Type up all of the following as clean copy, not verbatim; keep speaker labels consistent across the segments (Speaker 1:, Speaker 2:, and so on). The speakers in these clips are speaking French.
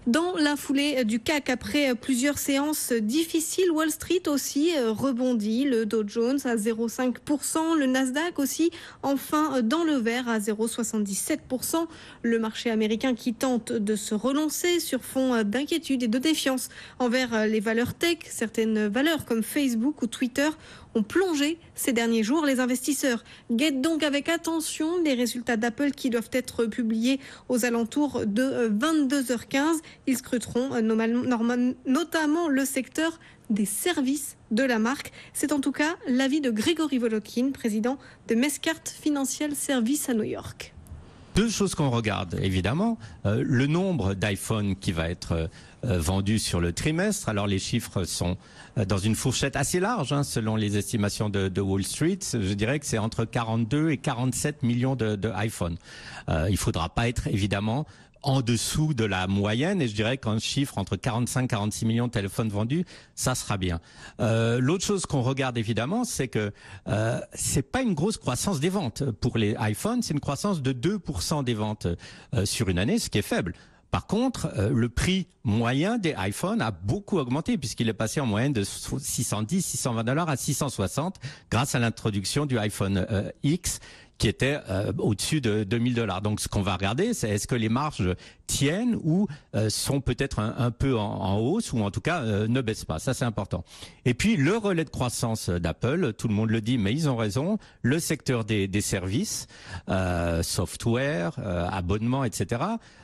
Speaker 1: Dans la foulée du CAC, après plusieurs séances difficiles, Wall Street aussi rebondit. Le Dow Jones à 0,5%, le Nasdaq aussi enfin dans le vert à 0,77%. Le marché américain qui tente de se relancer sur fond d'inquiétude et de défiance envers les valeurs tech. Certaines valeurs comme Facebook ou Twitter ont plongé ces derniers jours. Les investisseurs guettent donc avec attention les résultats d'Apple qui doivent être publiés aux alentours de 22h15. Ils scruteront notamment le secteur des services de la marque. C'est en tout cas l'avis de Grégory Volokin, président de Mescart Financial Services à New York.
Speaker 2: Deux choses qu'on regarde, évidemment. Le nombre d'iPhone qui va être vendu sur le trimestre. Alors les chiffres sont dans une fourchette assez large, selon les estimations de Wall Street. Je dirais que c'est entre 42 et 47 millions de iPhone. Il faudra pas être, évidemment, en dessous de la moyenne, et je dirais qu'un chiffre entre 45 et 46 millions de téléphones vendus, ça sera bien. L'autre chose qu'on regarde évidemment, c'est que c'est pas une grosse croissance des ventes pour les iPhones, c'est une croissance de 2% des ventes sur une année, ce qui est faible. Par contre, le prix moyen des iPhones a beaucoup augmenté puisqu'il est passé en moyenne de 610, 620 $ à 660 grâce à l'introduction du iPhone X qui était au-dessus de 2000 $. Donc ce qu'on va regarder, c'est est-ce que les marges tiennent ou sont peut-être un peu en hausse ou en tout cas ne baissent pas. Ça c'est important. Et puis le relais de croissance d'Apple, tout le monde le dit mais ils ont raison, le secteur des services, software, abonnement, etc.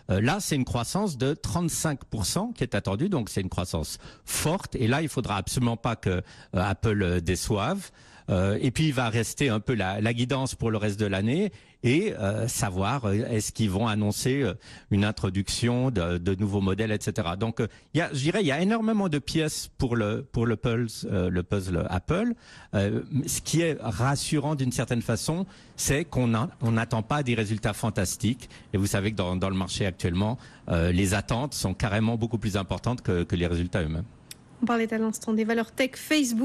Speaker 2: Là c'est une croissance de 35% qui est attendue, donc c'est une croissance forte et là il faudra absolument pas que Apple déçoive. Et puis il va rester un peu la guidance pour le reste de l'année et savoir est-ce qu'ils vont annoncer une introduction de nouveaux modèles, etc. Donc je dirais il y a énormément de pièces pour le puzzle Apple. Ce qui est rassurant d'une certaine façon, c'est qu'on n'attend pas des résultats fantastiques. Et vous savez que dans le marché actuellement, les attentes sont carrément beaucoup plus importantes que les résultats eux-mêmes.
Speaker 1: On parlait à l'instant des valeurs tech. Facebook